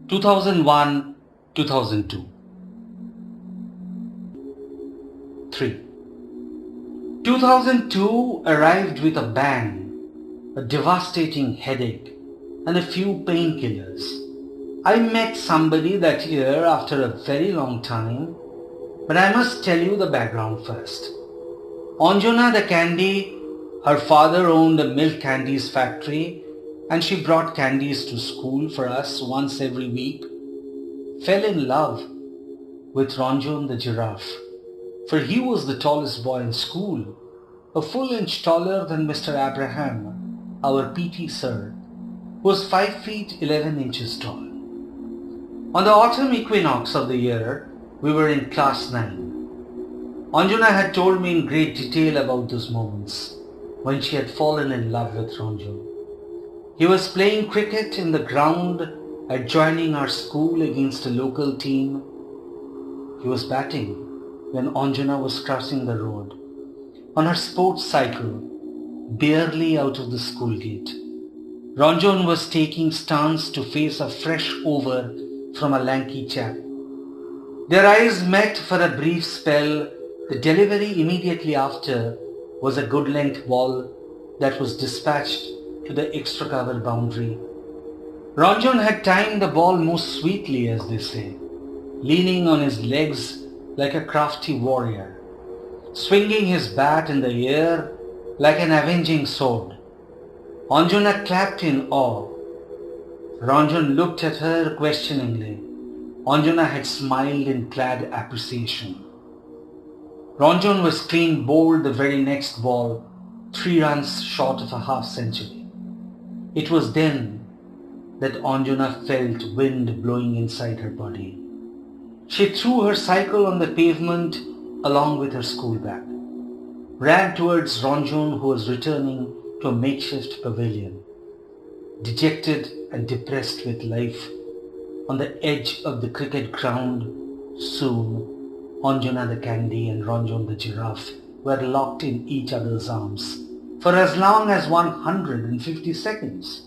2001, 2002. 3. 2002 arrived with a bang, a devastating headache, and a few painkillers. I met somebody that year after a very long time, but I must tell you the background first. Anjuna the candy, her father owned a milk candies factory and she brought candies to school for us once every week, fell in love with Ranjan the giraffe, for he was the tallest boy in school, a full inch taller than Mr. Abraham, our PT sir, who was 5 feet 11 inches tall. On the autumn equinox of the year, we were in class 9. Anjuna had told me in great detail about those moments when she had fallen in love with Ranjan. He was playing cricket in the ground adjoining our school against a local team. He was batting when Anjuna was crossing the road on her sports cycle, barely out of the school gate. Ranjan was taking stance to face a fresh over from a lanky chap. Their eyes met for a brief spell. The delivery immediately after was a good-length ball that was dispatched to the extra cover boundary. Ranjan had timed the ball most sweetly, as they say, leaning on his legs like a crafty warrior, swinging his bat in the air like an avenging sword. Anjuna clapped in awe. Ranjan looked at her questioningly. Anjuna had smiled in glad appreciation. Ranjan was clean bowled the very next ball, 3 runs short of a half century. It was then that Anjuna felt wind blowing inside her body. She threw her cycle on the pavement along with her school bag, ran towards Ranjan, who was returning to a makeshift pavilion, dejected and depressed with life. On the edge of the cricket ground, soon Anjuna the candy and Ranjan the giraffe were locked in each other's arms for as long as 150 seconds,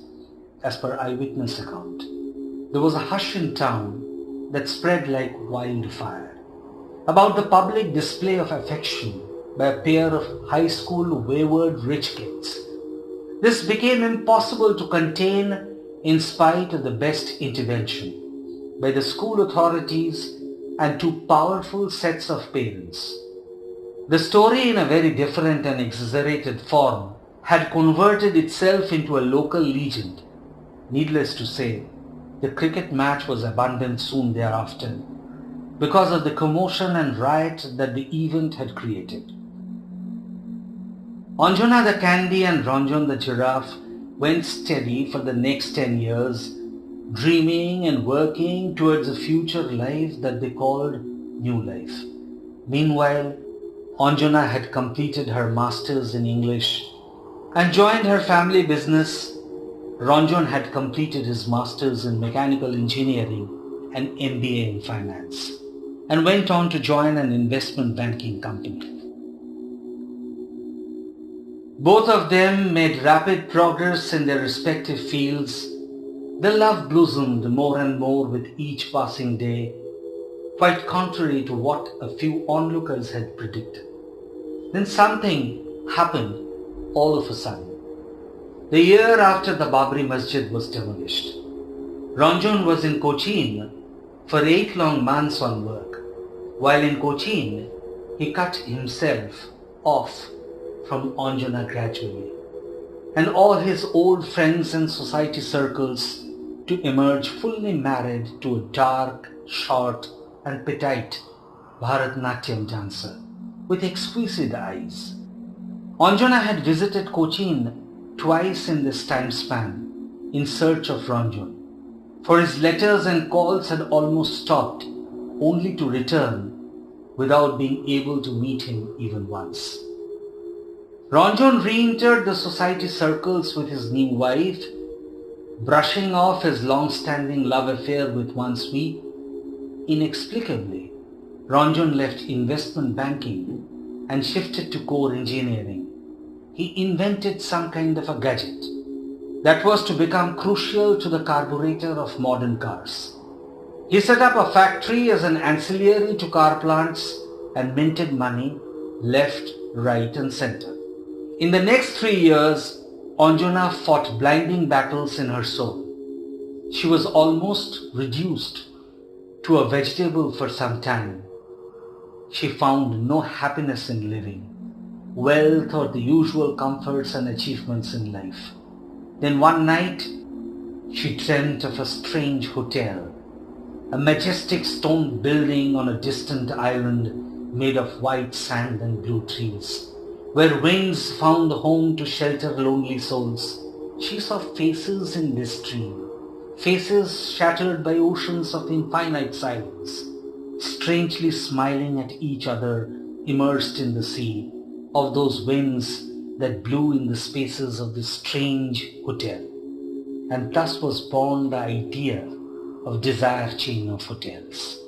as per eyewitness account. There was a hush in town that spread like wildfire about the public display of affection by a pair of high school wayward rich kids. This became impossible to contain in spite of the best intervention by the school authorities and 2 powerful sets of parents. The story, in a very different and exaggerated form, had converted itself into a local legend. Needless to say, the cricket match was abandoned soon thereafter because of the commotion and riot that the event had created. Anjuna the candy and Ranjan the giraffe went steady for the next 10 years, dreaming and working towards a future life that they called new life. Meanwhile, Anjuna had completed her masters in English and joined her family business. Ranjan had completed his masters in mechanical engineering and MBA in finance and went on to join an investment banking company. Both of them made rapid progress in their respective fields. Their love blossomed more and more with each passing day, quite contrary to what a few onlookers had predicted. Then something happened all of a sudden. The year after the Babri Masjid was demolished, Ranjan was in Cochin for 8 long months on work. While in Cochin, he cut himself off from Anjuna gradually, and all his old friends and society circles to emerge fully married to a dark, short and petite Bharatanatyam dancer with exquisite eyes. Anjuna had visited Cochin twice in this time span in search of Ranjan, for his letters and calls had almost stopped, only to return without being able to meet him even once. Ranjan re-entered the society circles with his new wife, brushing off his long-standing love affair with one sweep. Inexplicably, Ranjan left investment banking and shifted to core engineering. He invented some kind of a gadget that was to become crucial to the carburetor of modern cars. He set up a factory as an ancillary to car plants and minted money left, right and center. In the next 3 years, Anjuna fought blinding battles in her soul. She was almost reduced to a vegetable for some time. She found no happiness in living, wealth or the usual comforts and achievements in life. Then one night, she dreamt of a strange hotel, a majestic stone building on a distant island made of white sand and blue trees, where winds found a home to shelter lonely souls. She saw faces in this dream, faces shattered by oceans of infinite silence, strangely smiling at each other, immersed in the sea of those winds that blew in the spaces of this strange hotel. And thus was born the idea of desire chain of hotels.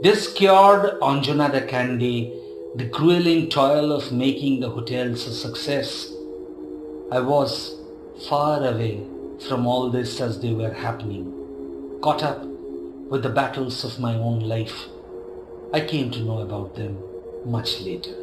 This cured Anjuna the Candy, the grueling toil of making the hotels a success. I was far away from all this as they were happening, caught up with the battles of my own life. I came to know about them much later.